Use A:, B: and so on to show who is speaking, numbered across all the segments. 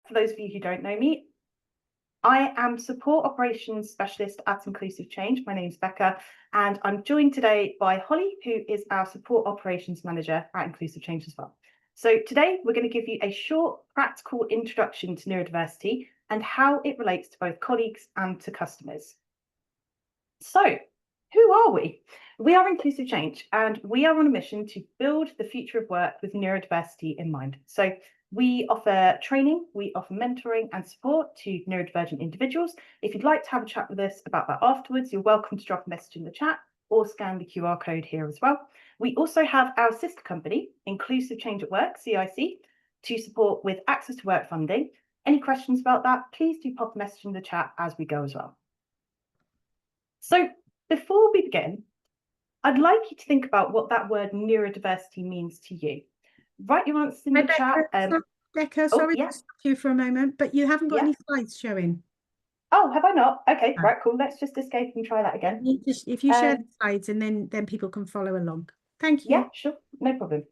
A: for those of you who don't know me, I am Support Operations Specialist at Inclusive Change. My name's Becca, and I'm joined today by Holly, who is our Support Operations Manager at Inclusive Change as well. So today we're going to give you a short, practical introduction to neurodiversity and how it relates to both colleagues and to customers. So, who are we? We are Inclusive Change, and we are on a mission to build the future of work with neurodiversity in mind. So we offer training, we offer mentoring and support to neurodivergent individuals. If you'd like to have a chat with us about that afterwards, you're welcome to drop a message in the chat or scan the QR code here as well. We also have our sister company, Inclusive Change at Work, CIC, to support with access to work funding. Any questions about that, please do pop a message in the chat as we go as well. So before we begin, I'd like you to think about what that word neurodiversity means to you. Write your answers in the chat.
B: Becca, sorry to stop you for a moment, but you haven't got any slides showing.
A: Oh, have I not? Okay, right, cool. Let's just escape and try that again.
B: If you share the slides and then people can follow along. Thank you.
A: Yeah, sure, no problem.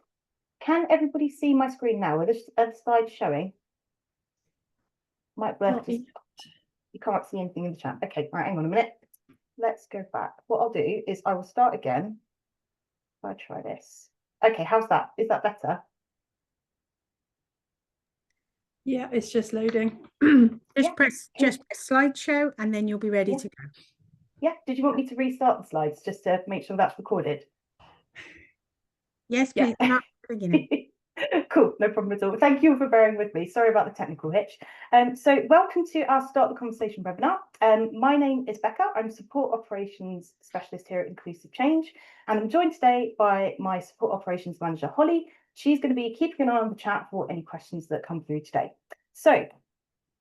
A: Can everybody see my screen now? Are the slides showing? Might work. You can't see anything in the chat. Okay, right, hang on a minute. Let's go back. What I'll do is I will start again. If I try this. Okay, how's that? Is that better?
C: Yeah, it's just loading.
B: Just press slideshow and then you'll be ready to go.
A: Yeah, did you want me to restart the slides just to make sure that's recorded?
B: Yes, please. Not beginning.
A: Cool, no problem at all. Thank you for bearing with me. Sorry about the technical hitch. So welcome to our Start the Conversation webinar. My name is Becca. I'm Support Operations Specialist here at Inclusive Change, and I'm joined today by my Support Operations Manager, Holly. She's going to be keeping an eye on the chat for any questions that come through today. So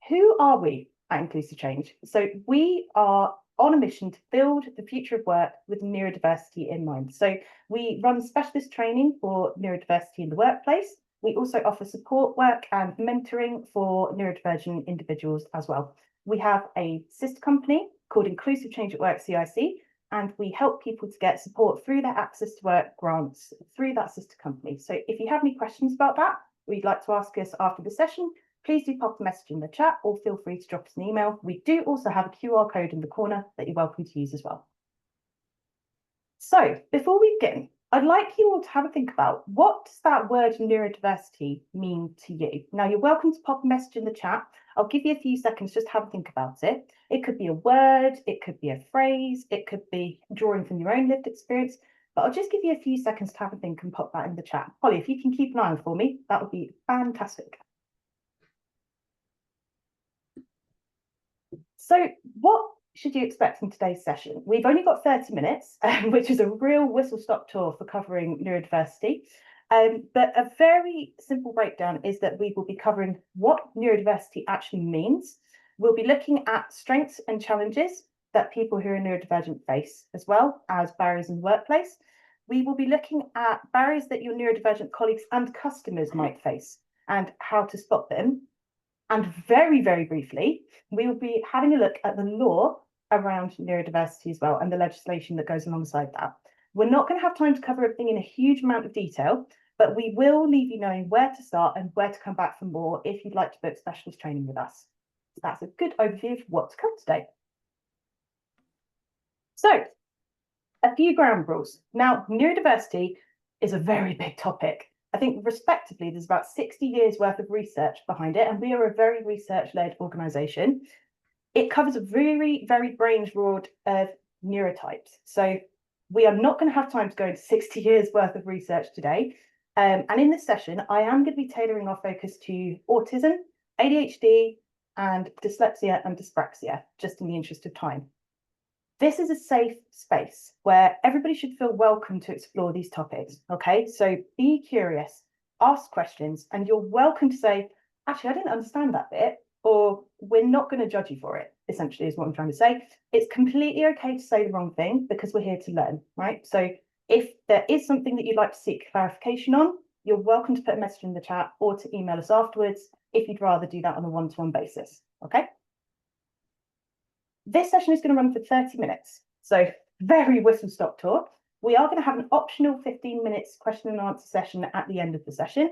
A: who are we at Inclusive Change? So we are on a mission to build the future of work with neurodiversity in mind. So we run specialist training for neurodiversity in the workplace. We also offer support work and mentoring for neurodivergent individuals as well. We have a sister company called Inclusive Change at Work, CIC, and we help people to get support through their access to work grants through that sister company. So if you have any questions about that, or you'd like to ask us after the session, please do pop a message in the chat or feel free to drop us an email. We do also have a QR code in the corner that you're welcome to use as well. So before we begin, I'd like you all to have a think about what does that word neurodiversity mean to you? Now, you're welcome to pop a message in the chat. I'll give you a few seconds just to have a think about it. It could be a word, it could be a phrase, it could be drawing from your own lived experience, but I'll just give you a few seconds to have a think and pop that in the chat. Holly, if you can keep an eye on for me, that would be fantastic. So what should you expect from today's session? We've only got 30 minutes, which is a real whistle-stop tour for covering neurodiversity. But a very simple breakdown is that we will be covering what neurodiversity actually means. We'll be looking at strengths and challenges that people who are neurodivergent face, as well as barriers in the workplace. We will be looking at barriers that your neurodivergent colleagues and customers might face and how to spot them. And very, very briefly, we will be having a look at the law around neurodiversity as well and the legislation that goes alongside that. We're not going to have time to cover everything in a huge amount of detail, but we will leave you knowing where to start and where to come back for more if you'd like to book specialist training with us. So that's a good overview of what to cover today. So, a few ground rules. Now, neurodiversity is a very big topic. I think respectively, there's about 60 years worth of research behind it, and we are a very research-led organisation. It covers a very, very range broad of neurotypes. So we are not going to have time to go into 60 years worth of research today. And in this session, I am going to be tailoring our focus to autism, ADHD, and dyslexia and dyspraxia, just in the interest of time. This is a safe space where everybody should feel welcome to explore these topics, okay? So be curious, ask questions, and you're welcome to say, actually, I didn't understand that bit, or we're not going to judge you for it, essentially is what I'm trying to say. It's completely okay to say the wrong thing because we're here to learn, right? So if there is something that you'd like to seek clarification on, you're welcome to put a message in the chat or to email us afterwards if you'd rather do that on a one-to-one basis, okay? This session is going to run for 30 minutes, so very whistle-stop tour. We are going to have an optional 15 minutes question and answer session at the end of the session.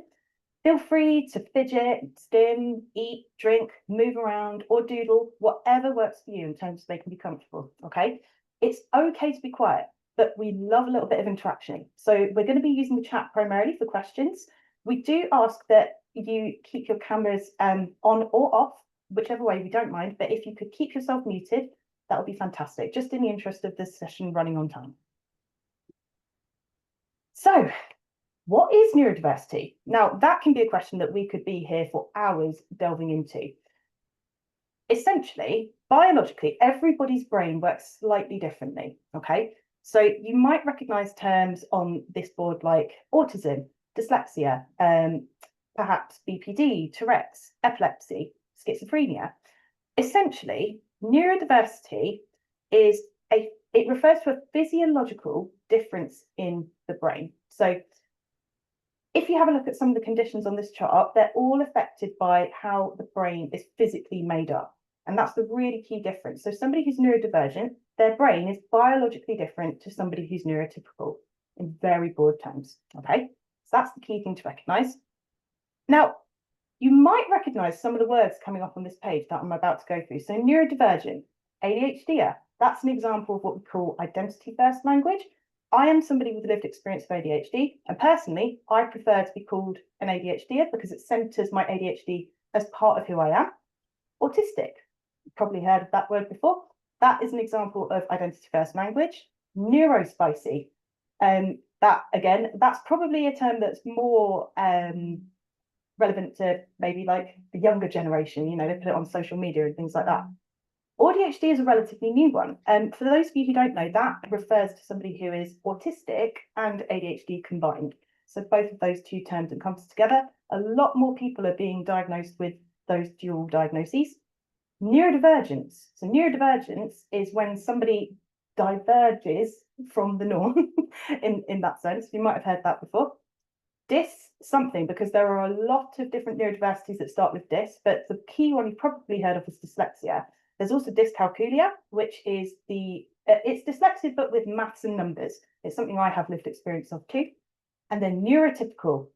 A: Feel free to fidget, stim, eat, drink, move around, or doodle, whatever works for you in terms of making you comfortable, okay? It's okay to be quiet, but we love a little bit of interaction. So we're going to be using the chat primarily for questions. We do ask that you keep your cameras on or off, whichever way, we don't mind, but if you could keep yourself muted, that would be fantastic, just in the interest of this session running on time. So, what is neurodiversity? Now, that can be a question that we could be here for hours delving into. Essentially, biologically, everybody's brain works slightly differently, okay? So you might recognize terms on this board like autism, dyslexia, perhaps BPD, Tourette's, epilepsy, schizophrenia. Essentially, neurodiversity is it refers to a physiological difference in the brain. So if you have a look at some of the conditions on this chart, they're all affected by how the brain is physically made up. And that's the really key difference. So somebody who's neurodivergent, their brain is biologically different to somebody who's neurotypical in very broad terms, okay? So that's the key thing to recognize. Now, you might recognize some of the words coming up on this page that I'm about to go through. So neurodivergent, ADHD, that's an example of what we call identity-first language. I am somebody with lived experience of ADHD, and personally, I prefer to be called an ADHDer because it centers my ADHD as part of who I am. Autistic, you've probably heard of that word before. That is an example of identity-first language. Neurospicy, that again, that's probably a term that's more relevant to maybe like the younger generation. You know, they put it on social media and things like that. ADHD is a relatively new one. For those of you who don't know, that refers to somebody who is autistic and ADHD combined. So both of those two terms encompassed together. A lot more people are being diagnosed with those dual diagnoses. Neurodivergence. So neurodivergence is when somebody diverges from the norm in that sense. You might have heard that before. Dys something, because there are a lot of different neurodiversities that start with dys, but the key one you've probably heard of is dyslexia. There's also dyscalculia, which is it's dyslexia, but with maths and numbers. It's something I have lived experience of too. And then neurotypical.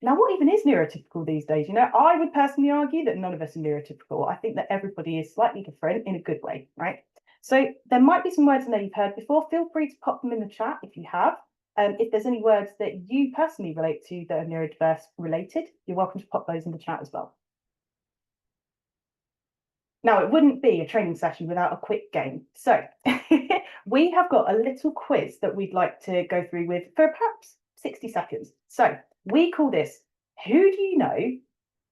A: Now, what even is neurotypical these days? You know, I would personally argue that none of us are neurotypical. I think that everybody is slightly different in a good way, right? So there might be some words in there you've heard before. Feel free to pop them in the chat if you have. If there's any words that you personally relate to that are neurodiverse related, you're welcome to pop those in the chat as well. Now, it wouldn't be a training session without a quick game. So we have got a little quiz that we'd like to go through with for perhaps 60 seconds. So we call this, who do you know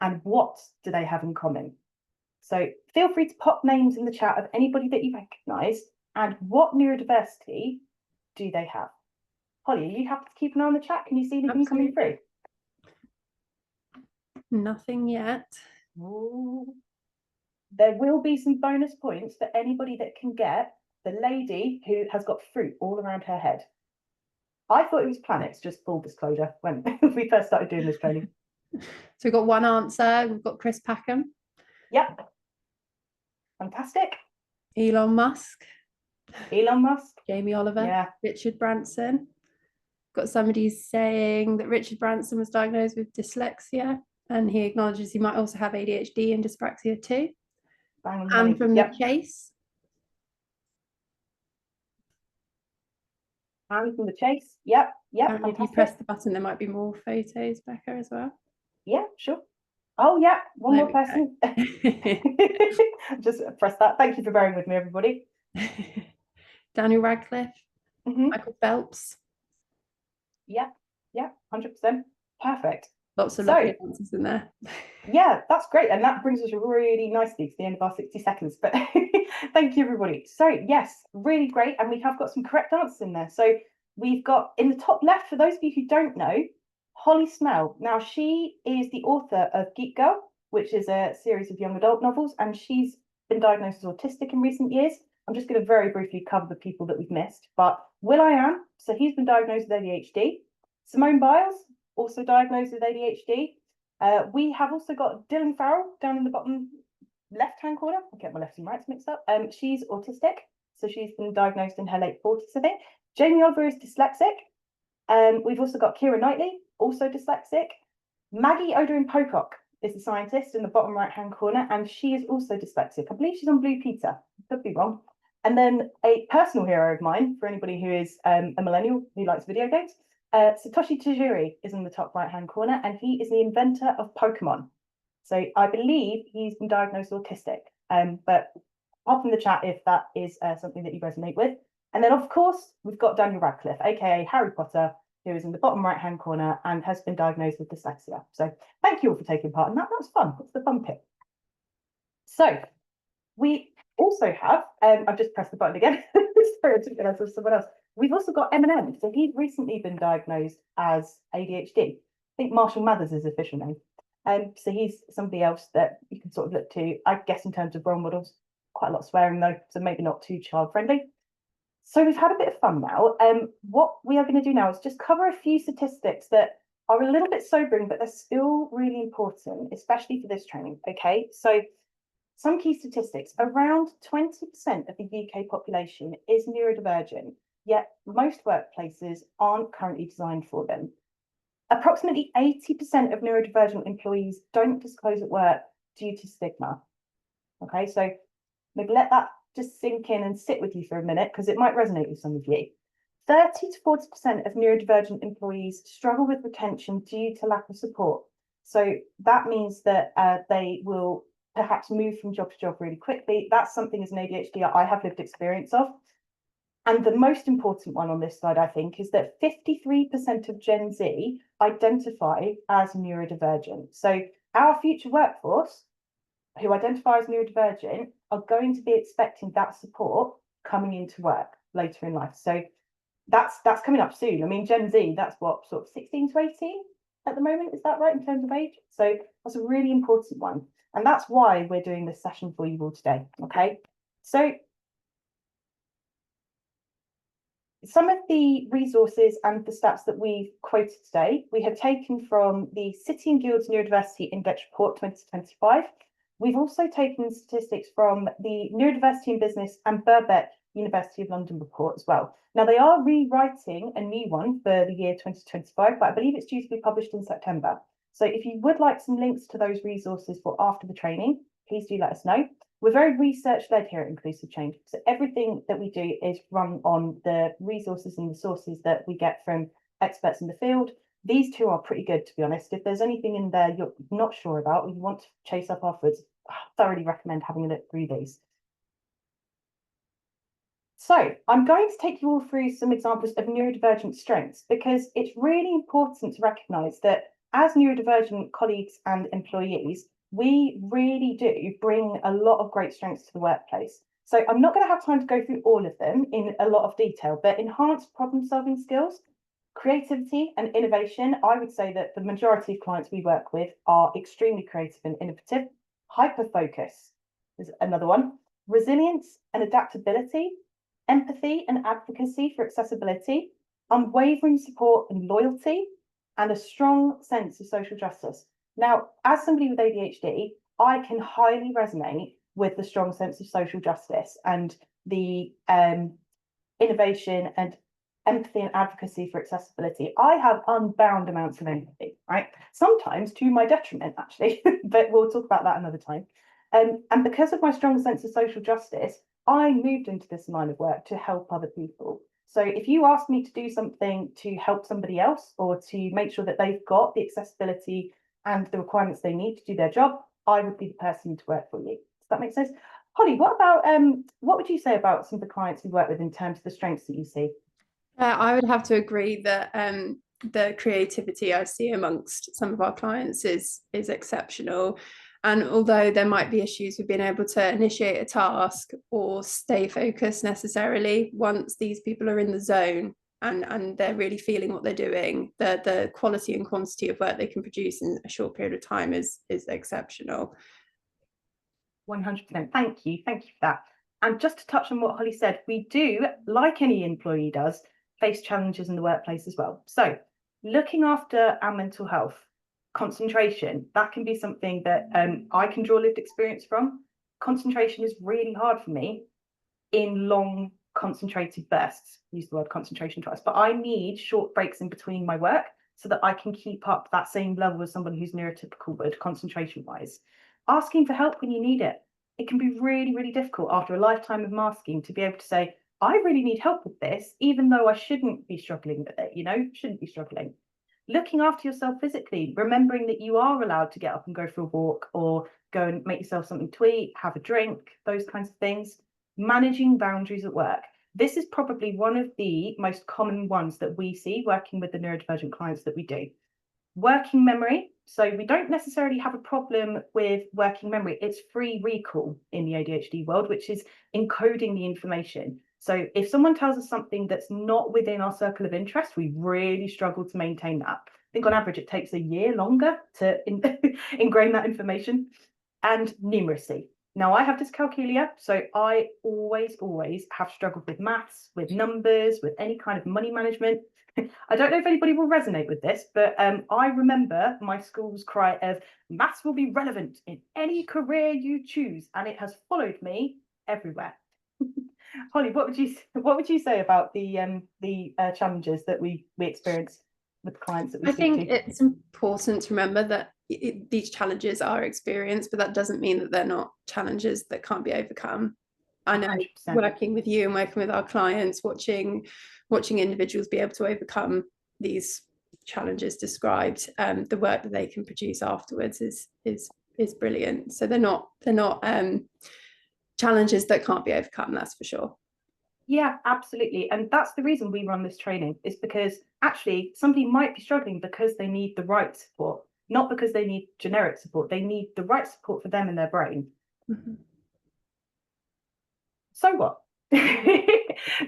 A: and what do they have in common? So feel free to pop names in the chat of anybody that you recognise and what neurodiversity do they have? Holly, are you happy to keep an eye on the chat? Can you see anything coming through?
C: Nothing yet.
A: Ooh. There will be some bonus points for anybody that can get the lady who has got fruit all around her head. I thought it was planets, just full disclosure, when we first started doing this training.
C: So we've got one answer. We've got Chris Packham.
A: Yep. Fantastic.
C: Elon Musk.
A: Elon Musk.
C: Jamie Oliver.
A: Yeah.
C: Richard Branson. Got somebody saying that Richard Branson was diagnosed with dyslexia and he acknowledges he might also have ADHD and dyspraxia too. And from the Chase.
A: And from the Chase. Yep.
C: And if you press the button, there might be more photos, Becca, as well.
A: Yeah, sure. Oh, yeah. One more person. Just press that. Thank you for bearing with me, everybody.
C: Daniel Radcliffe. Michael Phelps.
A: Yeah, 100%. Perfect.
C: Lots of lovely answers in there.
A: Yeah, that's great. And that brings us really nicely to the end of our 60 seconds. But thank you, everybody. So, yes, really great. And we have got some correct answers in there. So we've got in the top left, for those of you who don't know, Holly Snell. Now, she is the author of Geek Girl, which is a series of young adult novels. And she's been diagnosed as autistic in recent years. I'm just going to very briefly cover the people that we've missed. But Will.i.am, so he's been diagnosed with ADHD. Simone Biles, also diagnosed with ADHD. We have also got Dylan Farrell down in the bottom left-hand corner. I get my lefts and rights mixed up. She's autistic, so she's been diagnosed in her late 40s, I think. Jamie Oliver is dyslexic. We've also got Keira Knightley, also dyslexic. Maggie Oderin-Pocock is the scientist in the bottom right-hand corner, and she is also dyslexic. I believe she's on Blue Peter, could be wrong. And then a personal hero of mine, for anybody who is a millennial who likes video games, Satoshi Tajiri is in the top right-hand corner, and he is the inventor of Pokemon. So I believe he's been diagnosed autistic, but pop in the chat if that is something that you resonate with. And then, of course, we've got Daniel Radcliffe, aka Harry Potter, who is in the bottom right-hand corner and has been diagnosed with dyslexia. So thank you all for taking part in that. That was fun. That's the fun bit. So we also have, I've just pressed the button again. Sorry, I took it out of someone else. We've also got Eminem. So he's recently been diagnosed as ADHD. I think Marshall Mathers is his official name. So he's somebody else that you can sort of look to, I guess, in terms of role models. Quite a lot of swearing though, so maybe not too child-friendly. So we've had a bit of fun now. What we are going to do now is just cover a few statistics that are a little bit sobering, but they're still really important, especially for this training. Okay, so some key statistics. Around 20% of the UK population is neurodivergent, yet most workplaces aren't currently designed for them. Approximately 80% of neurodivergent employees don't disclose at work due to stigma. Okay, so maybe let that just sink in and sit with you for a minute, because it might resonate with some of you. 30 to 40% of neurodivergent employees struggle with retention due to lack of support. So that means that they will perhaps move from job to job really quickly. That's something as an ADHD I have lived experience of. And the most important one on this slide, I think, is that 53% of Gen Z identify as neurodivergent. So our future workforce, who identify as neurodivergent, are going to be expecting that support coming into work later in life. So that's coming up soon. I mean, Gen Z, that's what, sort of 16 to 18 at the moment, is that right, in terms of age? So that's a really important one. And that's why we're doing this session for you all today, okay? So some of the resources and the stats that we've quoted today, we have taken from the City and Guilds Neurodiversity Index Report 2025. We've also taken statistics from the Neurodiversity in Business and Birkbeck University of London report as well. Now, they are rewriting a new one for the year 2025, but I believe it's due to be published in September. So if you would like some links to those resources for after the training, please do let us know. We're very research-led here at Inclusive Change. So everything that we do is run on the resources and the sources that we get from experts in the field. These two are pretty good, to be honest. If there's anything in there you're not sure about or you want to chase up afterwards, I thoroughly recommend having a look through these. So I'm going to take you all through some examples of neurodivergent strengths, because it's really important to recognise that as neurodivergent colleagues and employees, we really do bring a lot of great strengths to the workplace. So I'm not going to have time to go through all of them in a lot of detail, but enhanced problem-solving skills, creativity and innovation. I would say that the majority of clients we work with are extremely creative and innovative. Hyper-focus is another one. Resilience and adaptability, empathy and advocacy for accessibility, unwavering support and loyalty, and a strong sense of social justice. Now, as somebody with ADHD, I can highly resonate with the strong sense of social justice and the innovation and empathy and advocacy for accessibility. I have unbound amounts of empathy, right? Sometimes to my detriment, actually, but we'll talk about that another time. And because of my strong sense of social justice, I moved into this line of work to help other people. So if you ask me to do something to help somebody else or to make sure that they've got the accessibility and the requirements they need to do their job, I would be the person to work for you. Does that make sense? Holly, what about what would you say about some of the clients we work with in terms of the strengths that you see?
C: I would have to agree that the creativity I see amongst some of our clients is exceptional. And although there might be issues with being able to initiate a task or stay focused necessarily, once these people are in the zone and they're really feeling what they're doing, the quality and quantity of work they can produce in a short period of time is exceptional.
A: 100%. Thank you for that. And just to touch on what Holly said, we do, like any employee does, face challenges in the workplace as well. So looking after our mental health, concentration, that can be something that I can draw lived experience from. Concentration is really hard for me in long concentrated bursts. Use the word concentration twice, but I need short breaks in between my work so that I can keep up that same level as someone who's neurotypical would, concentration-wise. Asking for help when you need it. It can be really, really difficult after a lifetime of masking to be able to say, I really need help with this, even though I shouldn't be struggling with it, shouldn't be struggling. Looking after yourself physically, remembering that you are allowed to get up and go for a walk or go and make yourself something to eat, have a drink, those kinds of things. Managing boundaries at work. This is probably one of the most common ones that we see working with the neurodivergent clients that we do. Working memory. So we don't necessarily have a problem with working memory. It's free recall in the ADHD world, which is encoding the information. So if someone tells us something that's not within our circle of interest, we really struggle to maintain that. I think on average, it takes a year longer to ingrain that information. And numeracy. Now, I have dyscalculia, so I always have struggled with maths, with numbers, with any kind of money management. I don't know if anybody will resonate with this, but I remember my school's cry of maths will be relevant in any career you choose, and it has followed me everywhere. Holly, what would you say about the challenges that we experience with clients that we speak to?
C: I think it's important to remember that these challenges are experienced, but that doesn't mean that they're not challenges that can't be overcome. I know 100%. Working with you and working with our clients, watching individuals be able to overcome these challenges described, the work that they can produce afterwards is brilliant. So they're not challenges that can't be overcome, that's for sure.
A: Yeah, absolutely. And that's the reason we run this training, is because actually somebody might be struggling because they need the right support, not because they need generic support. They need the right support for them and their brain. Mm-hmm. So what?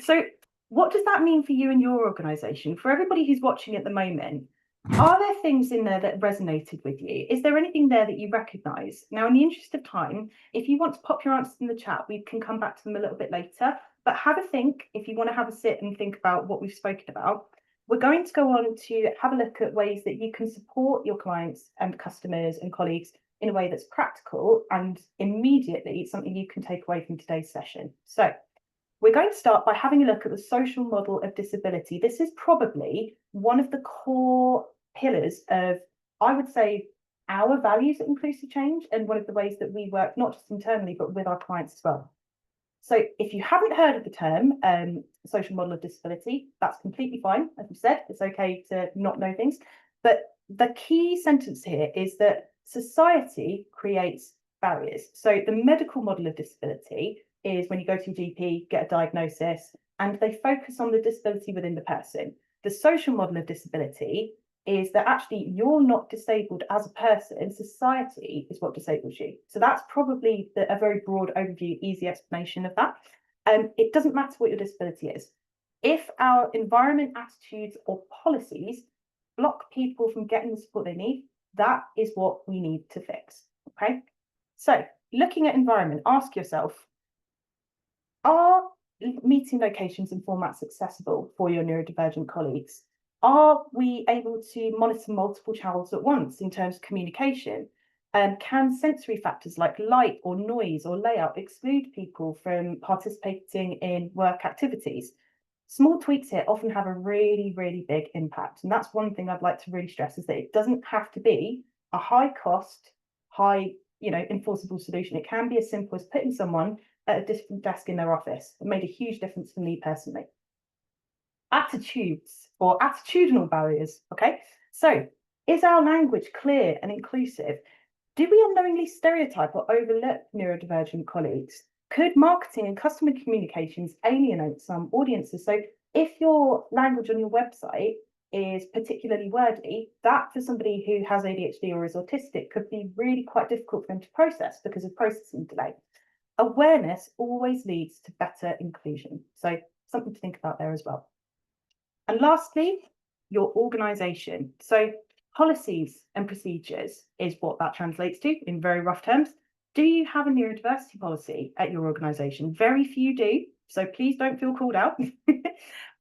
A: So what does that mean for you and your organisation? For everybody who's watching at the moment, are there things in there that resonated with you? Is there anything there that you recognise? Now, in the interest of time, if you want to pop your answers in the chat, we can come back to them a little bit later. But have a think, if you want to have a sit and think about what we've spoken about. We're going to go on to have a look at ways that you can support your clients and customers and colleagues in a way that's practical and immediately something you can take away from today's session. So we're going to start by having a look at the social model of disability. This is probably one of the core pillars of, I would say, our values at Inclusive Change, and one of the ways that we work, not just internally, but with our clients as well. So if you haven't heard of the term social model of disability, that's completely fine. As we said, it's okay to not know things. But the key sentence here is that society creates barriers. So the medical model of disability is when you go to your GP, get a diagnosis, and they focus on the disability within the person. The social model of disability is that actually you're not disabled as a person, society is what disables you. So that's probably a very broad overview, easy explanation of that. It doesn't matter what your disability is. If our environment, attitudes, or policies block people from getting the support they need, that is what we need to fix, okay? So looking at environment, ask yourself, are meeting locations and formats accessible for your neurodivergent colleagues? Are we able to monitor multiple channels at once in terms of communication? Can sensory factors like light or noise or layout exclude people from participating in work activities? Small tweaks here often have a really, really big impact. And that's one thing I'd like to really stress, is that it doesn't have to be a high cost, high, enforceable solution. It can be as simple as putting someone at a different desk in their office. It made a huge difference for me personally. Attitudes or attitudinal barriers, okay? So is our language clear and inclusive? Do we unknowingly stereotype or overlook neurodivergent colleagues? Could marketing and customer communications alienate some audiences? So if your language on your website is particularly wordy, that for somebody who has ADHD or is autistic could be really quite difficult for them to process because of processing delay. Awareness always leads to better inclusion. So something to think about there as well. And lastly, your organisation. So policies and procedures is what that translates to in very rough terms. Do you have a neurodiversity policy at your organisation? Very few do, so please don't feel called out.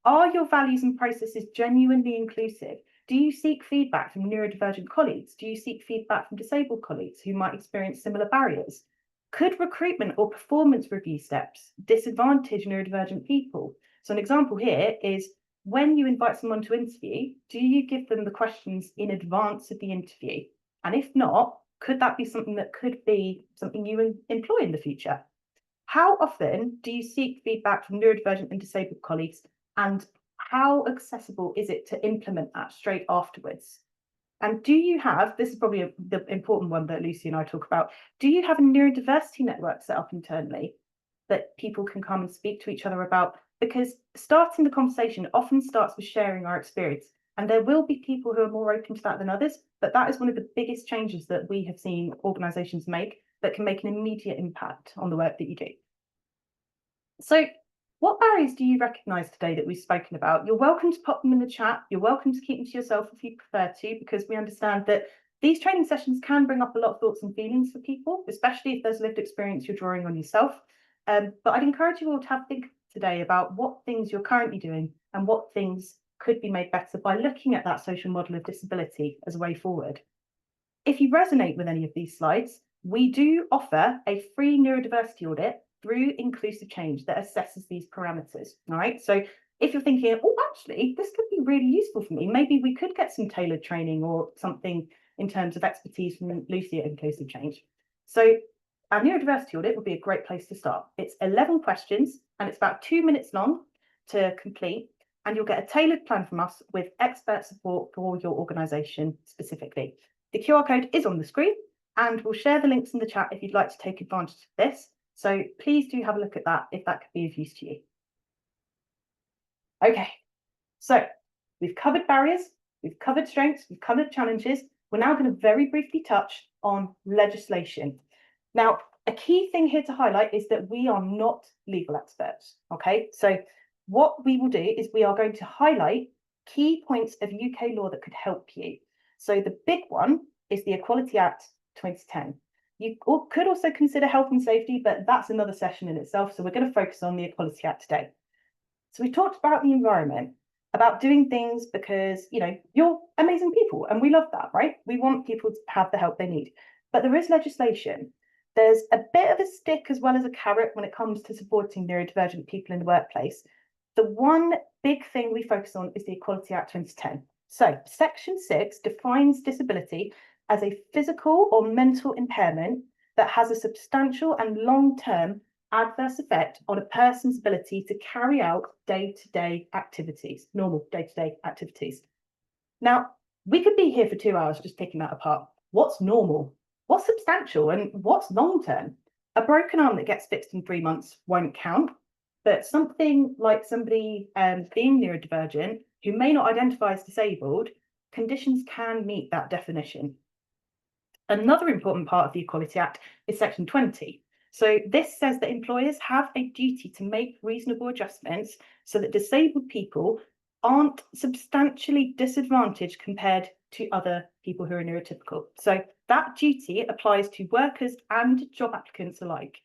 A: Are your values and processes genuinely inclusive? Do you seek feedback from neurodivergent colleagues? Do you seek feedback from disabled colleagues who might experience similar barriers? Could recruitment or performance review steps disadvantage neurodivergent people? So an example here is, when you invite someone to interview, do you give them the questions in advance of the interview? And if not, could that be something that could be something you employ in the future? How often do you seek feedback from neurodivergent and disabled colleagues, and how accessible is it to implement that straight afterwards? And do you have, this is probably the important one that Lucy and I talk about, do you have a neurodiversity network set up internally that people can come and speak to each other about? Because starting the conversation often starts with sharing our experience. And there will be people who are more open to that than others, but that is one of the biggest changes that we have seen organisations make that can make an immediate impact on the work that you do. So what barriers do you recognise today that we've spoken about? You're welcome to pop them in the chat. You're welcome to keep them to yourself if you prefer to, because we understand that these training sessions can bring up a lot of thoughts and feelings for people, especially if there's lived experience you're drawing on yourself. But I'd encourage you all to have a think today about what things you're currently doing and what things could be made better by looking at that social model of disability as a way forward. If you resonate with any of these slides, we do offer a free neurodiversity audit through Inclusive Change that assesses these parameters. All right. So if you're thinking, oh, actually, this could be really useful for me, maybe we could get some tailored training or something in terms of expertise from Lucy at Inclusive Change. So our neurodiversity audit would be a great place to start. It's 11 questions and it's about 2 minutes long to complete, and you'll get a tailored plan from us with expert support for your organisation specifically. The QR code is on the screen, and we'll share the links in the chat if you'd like to take advantage of this. So please do have a look at that if that could be of use to you. Okay, so we've covered barriers, we've covered strengths, we've covered challenges. We're now going to very briefly touch on legislation. Now, a key thing here to highlight is that we are not legal experts. Okay, so what we will do is we are going to highlight key points of UK law that could help you. So the big one is the Equality Act 2010. You could also consider health and safety, but that's another session in itself. So we're going to focus on the Equality Act today. So we talked about the environment, about doing things because, you know, you're amazing people and we love that, right? We want people to have the help they need. But there is legislation. There's a bit of a stick as well as a carrot when it comes to supporting neurodivergent people in the workplace. The one big thing we focus on is the Equality Act 2010. So Section 6 defines disability as a physical or mental impairment that has a substantial and long-term adverse effect on a person's ability to carry out day-to-day activities, normal day-to-day activities. Now, we could be here for 2 hours just picking that apart. What's normal? What's substantial? And what's long-term? A broken arm that gets fixed in 3 months won't count, but something like somebody being neurodivergent who may not identify as disabled, conditions can meet that definition. Another important part of the Equality Act is Section 20. So this says that employers have a duty to make reasonable adjustments so that disabled people aren't substantially disadvantaged compared to other people who are neurotypical. So that duty applies to workers and job applicants alike.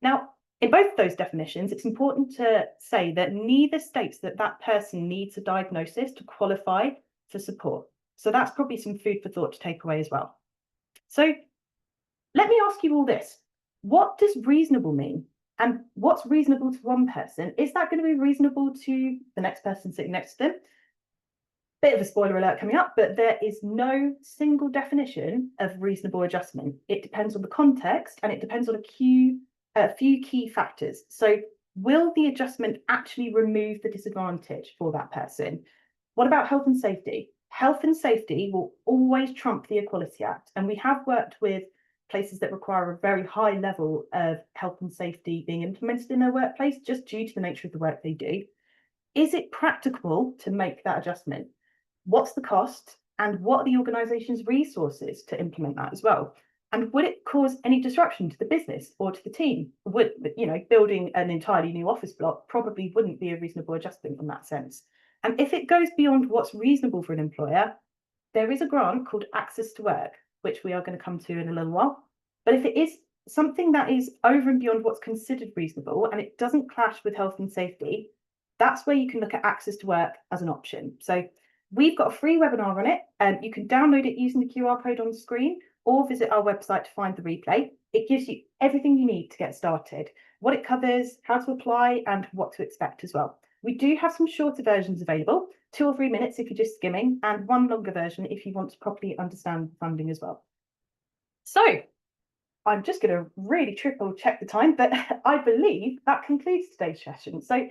A: Now, in both those definitions, it's important to say that neither states that that person needs a diagnosis to qualify for support. So that's probably some food for thought to take away as well. So let me ask you all this. What does reasonable mean? And what's reasonable to one person? Is that going to be reasonable to the next person sitting next to them? Bit of a spoiler alert coming up, but there is no single definition of reasonable adjustment. It depends on the context and it depends on a few key factors. So will the adjustment actually remove the disadvantage for that person? What about health and safety? Health and safety will always trump the Equality Act. And we have worked with places that require a very high level of health and safety being implemented in their workplace just due to the nature of the work they do. Is it practicable to make that adjustment? What's the cost? And what are the organisation's resources to implement that as well? And would it cause any disruption to the business or to the team? Would, you know, building an entirely new office block probably wouldn't be a reasonable adjustment in that sense. And if it goes beyond what's reasonable for an employer, there is a grant called Access to Work, which we are going to come to in a little while. But if it is something that is over and beyond what's considered reasonable and it doesn't clash with health and safety, that's where you can look at Access to Work as an option. So we've got a free webinar on it, and you can download it using the QR code on the screen or visit our website to find the replay. It gives you everything you need to get started, what it covers, how to apply, and what to expect as well. We do have some shorter versions available, 2 or 3 minutes if you're just skimming, and one longer version if you want to properly understand funding as well. So I'm just going to really triple check the time, but I believe that concludes today's session. So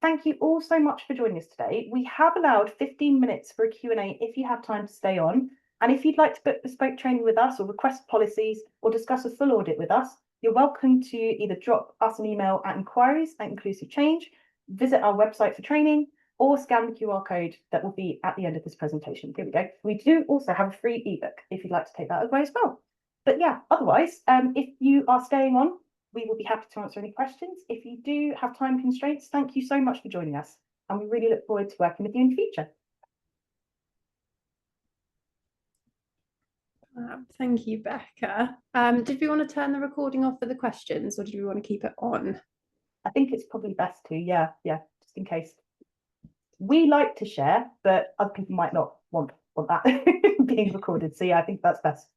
A: thank you all so much for joining us today. We have allowed 15 minutes for a Q&A if you have time to stay on. And if you'd like to book bespoke training with us or request policies or discuss a full audit with us, you're welcome to either drop us an email at inquiries@inclusivechange, visit our website for training, or scan the QR code that will be at the end of this presentation. Here we go. We do also have a free ebook if you'd like to take that away as well. But yeah, otherwise, if you are staying on, we will be happy to answer any questions. If you do have time constraints, thank you so much for joining us. And we really look forward to working with you in the future.
C: Thank you, Becca. Did we want to turn the recording off for the questions, or did we want to keep it on?
A: I think it's probably best to, yeah, just in case. We like to share, but other people might not want that being recorded. So yeah, I think that's best.